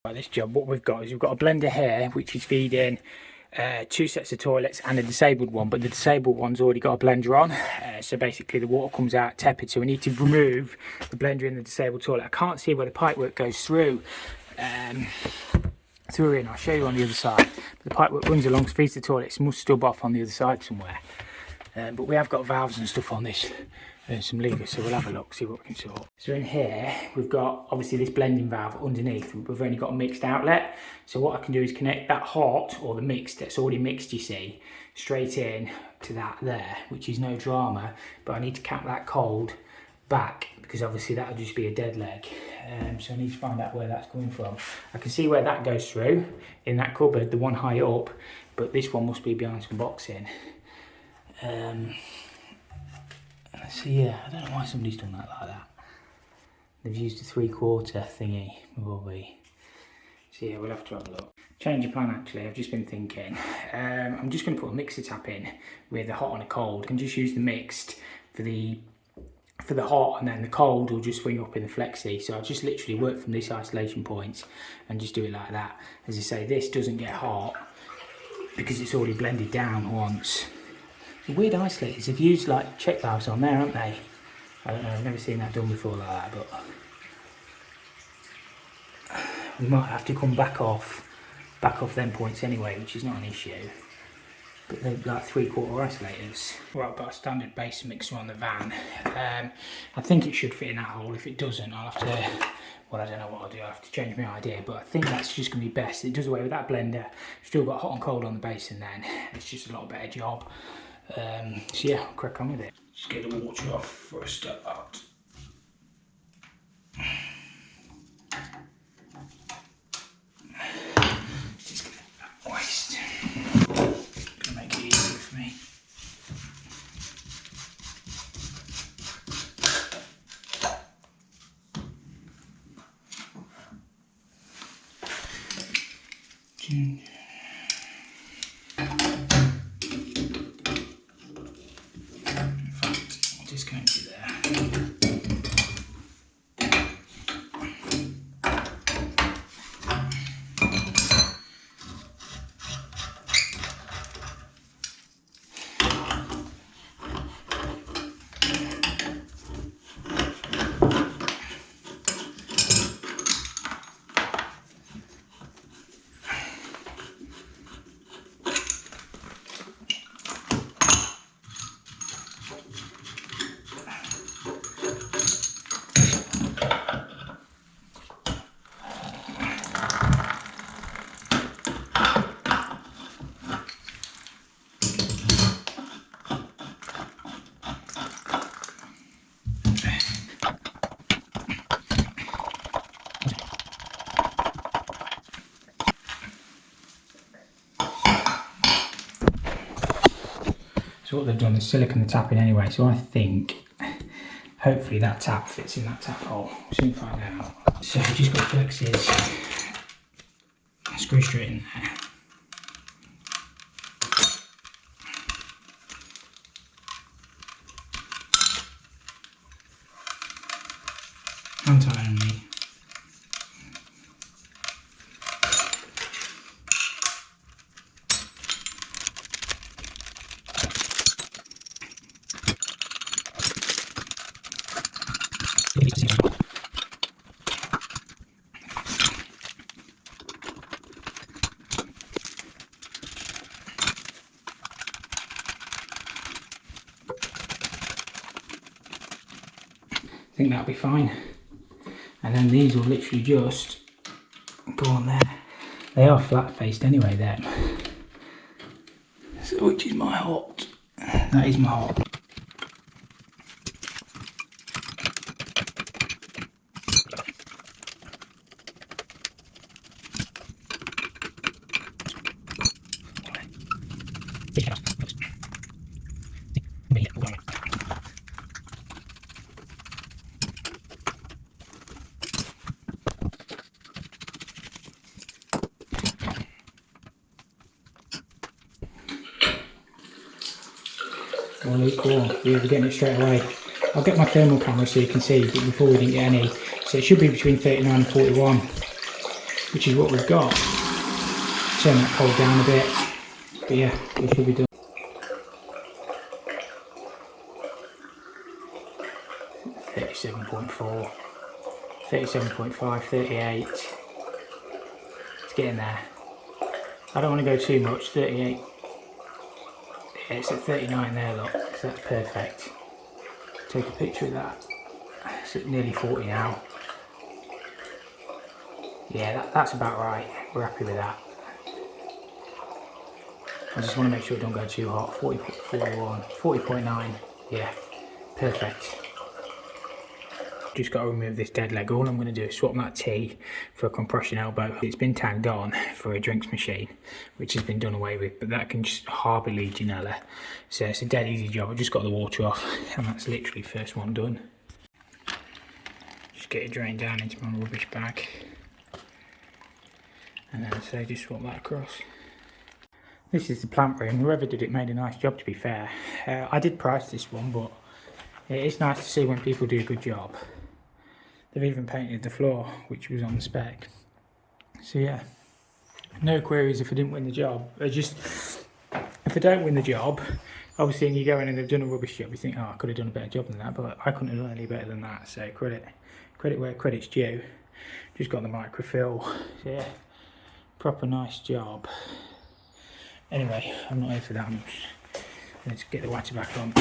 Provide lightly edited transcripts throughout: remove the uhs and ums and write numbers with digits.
Right, this job, what we've got is we've got a blender here which is feeding 2 sets of toilets and a disabled one, but the disabled one's already got a blender on, so basically the water comes out tepid, so we need to remove the blender in the disabled toilet. I can't see where the pipework goes through in. I'll show you on the other side. The pipework runs along, feeds the toilets, must stub off on the other side somewhere, but we have got valves and stuff on this. Some levers, so we'll have a look, see what we can sort. So in here we've got obviously this blending valve underneath. We've only got a mixed outlet, so what I can do is connect that hot, or the mixed that's already mixed, you see, straight in to that there, which is no drama, but I need to cap that cold back because obviously that'll just be a dead leg. So I need to find out where that's coming from. I can see where that goes through in that cupboard, the one high up, but this one must be behind some boxing. So yeah, I don't know why somebody's done that like that. They've used a 3/4 thingy, probably. So yeah, we'll have to have a look. Change of plan actually, I've just been thinking. I'm just going to put a mixer tap in with the hot and a cold. I can just use the mixed for the hot, and then the cold will just swing up in the flexi. So I'll just literally work from this isolation point and just do it like that. As I say, this doesn't get hot because it's already blended down once. The weird isolators have used like check valves on there, haven't they? I don't know, I've never seen that done before like that, but we might have to come back off them points anyway, which is not an issue. But they're like 3/4 isolators. Right, I've got a standard base mixer on the van. I think it should fit in that hole. If it doesn't, I'll have to, well, I don't know what I'll do. I'll have to change my idea, but I think that's just going to be best. It does away with that blender. Still got hot and cold on the base, and then it's just a lot better job. So yeah, I'll crack on with it. Just get the water off for a start. Just get that waste. Gonna make it easier for me. Disconnect it there. So what they've done is silicone the tap in anyway, so I think hopefully that tap fits in that tap hole. We'll soon find out. So I've just got flexes, screw straight in there. Hand tight only. I think that'll be fine. And then these will literally just go on there. They are flat faced anyway, them. So which is my hot? That is my hot. Oh, cool. Yeah, we're getting it straight away. I'll get my thermal camera so you can see, but before we didn't get any. So it should be between 39 and 41. which is what we've got. Turn that cold down a bit, but yeah, it should be done. 37.4, 37.5, 38. It's getting there. I don't want to go too much. 38. Yeah, it's at 39 there, look. So that's perfect. Take a picture of that. It's at nearly 40 now. Yeah, that's about right. We're happy with that. I just want to make sure it don't go too hot. 40.41, 40.9. Yeah, perfect. Just got to remove this dead leg. All I'm going to do is swap that T for a compression elbow. It's been tagged on for a drinks machine, which has been done away with, but that can just harbour Legionella. So it's a dead easy job. I've just got the water off, and that's literally first one done. Just get it drained down into my rubbish bag, and then so just swap that across. This is the plant room. Whoever did it made a nice job, to be fair. I did price this one, but it is nice to see when people do a good job. They've even painted the floor, which was on the spec. So yeah, no queries if I didn't win the job. If I don't win the job, obviously and you go in and they've done a rubbish job, you think, oh, I could have done a better job than that, but I couldn't have done any better than that. So credit where credit's due. Just got the microfill. So yeah, proper nice job. Anyway, I'm not here for that much. Let's get the water back on.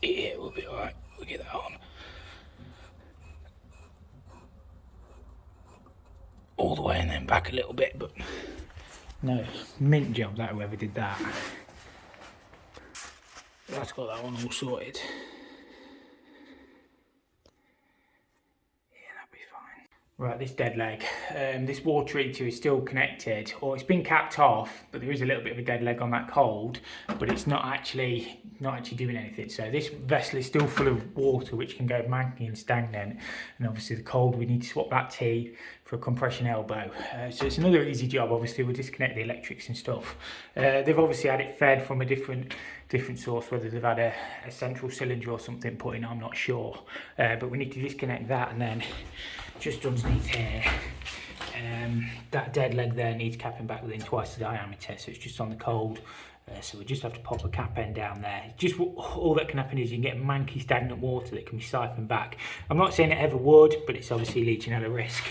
Yeah, we'll be alright. We'll get that on. All the way and then back a little bit, but no, mint job that whoever did that. That's got that one all sorted. Right, this dead leg, this water heater is still connected, or it's been capped off, but there is a little bit of a dead leg on that cold, but it's not actually doing anything. So this vessel is still full of water, which can go manky and stagnant, and obviously the cold, we need to swap that T for a compression elbow. So it's another easy job. Obviously we'll disconnect the electrics and stuff. They've obviously had it fed from a different source, whether they've had a central cylinder or something put in, I'm not sure, but we need to disconnect that, and then just underneath here, that dead leg there needs capping back within twice the diameter, so it's just on the cold. So we just have to pop a cap end down there. Just all that can happen is you can get manky stagnant water that can be siphoned back. I'm not saying it ever would, but it's obviously Legionella risk.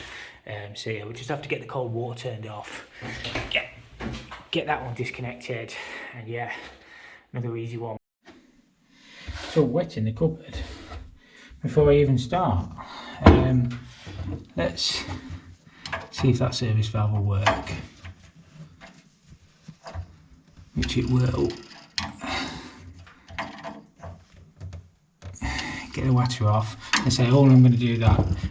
So yeah, we just have to get the cold water turned off, get that one disconnected, and yeah, another easy one. It's all wet in the cupboard before I even start. Let's see if that service valve will work, which it will. Get the water off. I say all I'm going to do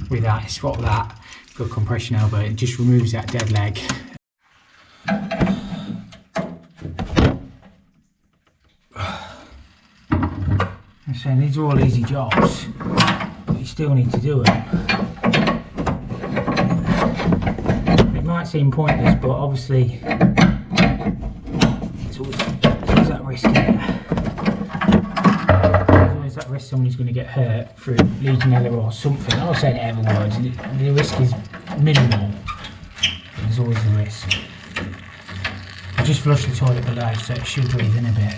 with that is swap that for a compression elbow. It just removes that dead leg. I say these are all easy jobs, but you still need to do them. It might seem pointless, but obviously there's always that risk in there. There's always that risk somebody's going to get hurt through Legionella or something. I'm not saying it ever would. The risk is minimal, but there's always the risk. I just flushed the toilet below, so it should breathe in a bit.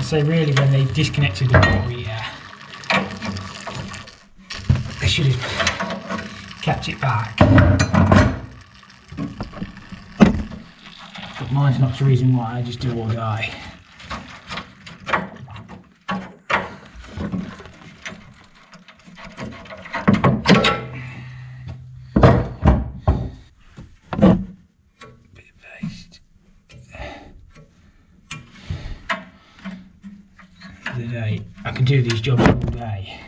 So really, when they disconnected the water heater, they should have kept it back. But mine's not the reason why, I just do or die. I can do these jobs all day,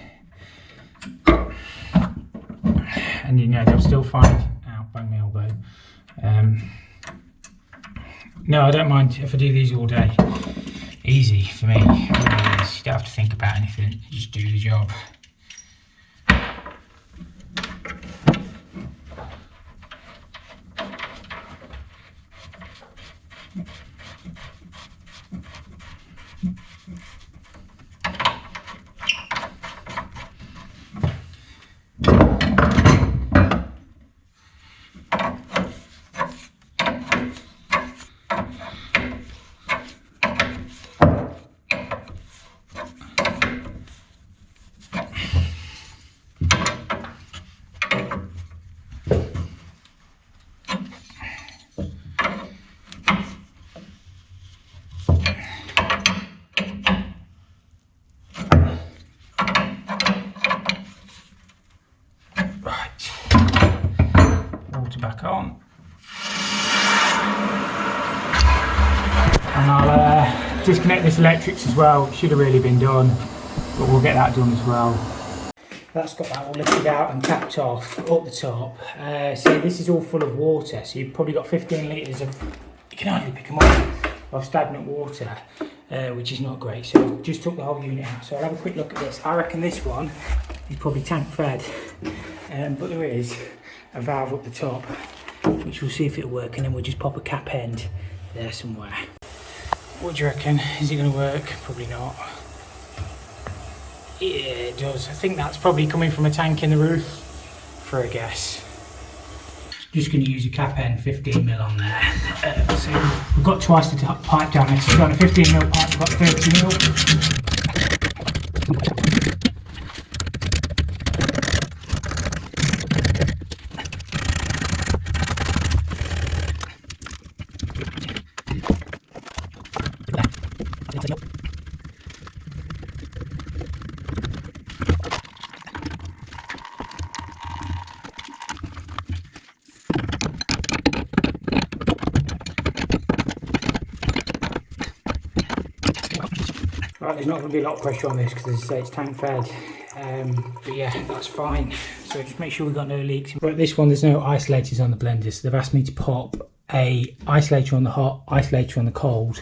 and you know they'll still find. Ow, bang my elbow. No, I don't mind if I do these all day. Easy for me. It really is. You don't have to think about anything. You just do the job. disconnect this electrics as well. It should have really been done, but we'll get that done as well. That's got that all lifted out and capped off up the top. So this is all full of water, so you've probably got 15 litres of, you can hardly pick them up, of stagnant water, which is not great. So I've just took the whole unit out. So I'll have a quick look at this. I reckon this one is probably tank fed, but there is a valve up the top, which we'll see if it'll work, and then we'll just pop a cap end there somewhere. What do you reckon? Is it going to work? Probably not. Yeah, it does. I think that's probably coming from a tank in the roof, for a guess. Just going to use a cap end 15mm on there. So we've got twice the pipe down there. So we've got a 15mm pipe, we've got 30mm. Right, there's not going to be a lot of pressure on this because, as I say, it's tank fed, but yeah, that's fine. So just make sure we've got no leaks. Right, this one, there's no isolators on the blender, so they've asked me to pop a isolator on the hot, isolator on the cold,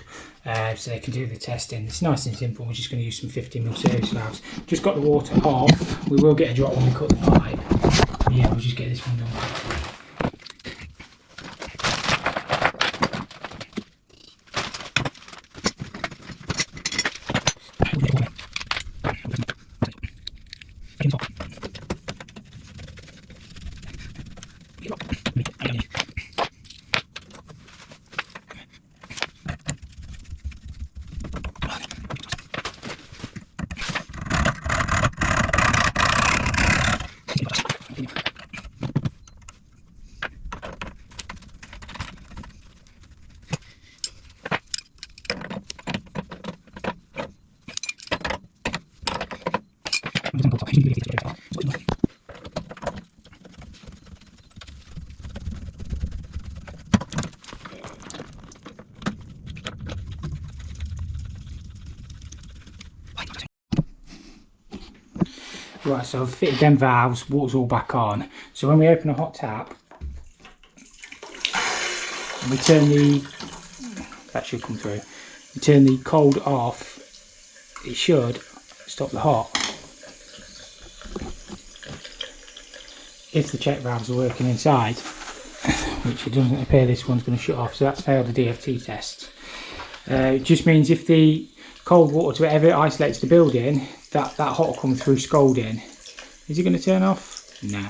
so they can do the testing. It's nice and simple. We're just going to use some 15mm service valves. Just got the water off. We will get a drop when we cut the pipe, but yeah, we'll just get this one done quickly. Right, so I've fitted them valves, water's all back on. So when we open a hot tap, and we turn the, that should come through, we turn the cold off, it should stop the hot. If the check valves are working inside, which it doesn't appear this one's going to shut off, so that's failed the DFT test. It just means if the cold water to whatever isolates the building, that hot will come through scalding. Is it going to turn off? Nah.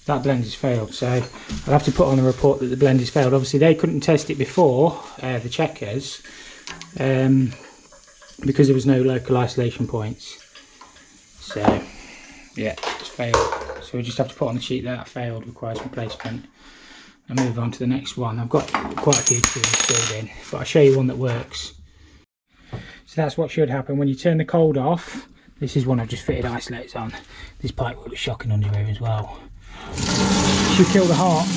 That blender's failed, so I'll have to put on a report that the blender's failed. Obviously they couldn't test it before, the checkers, because there was no local isolation points. So yeah, it's failed. So we just have to put on the sheet that failed, requires replacement, and move on to the next one. I've got quite a few to do in this building, but I'll show you one that works. So that's what should happen when you turn the cold off. This is one I've just fitted isolators on. This pipe will be shocking under here as well. Should kill the hot,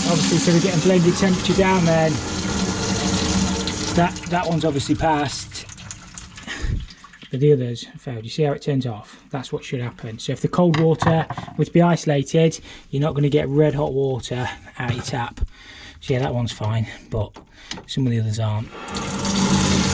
obviously, so we're getting blended temperature down then. That one's obviously passed, but the others failed. You see how it turns off? That's what should happen. So if the cold water were to be isolated, you're not going to get red hot water out your tap. So yeah, that one's fine, but some of the others aren't.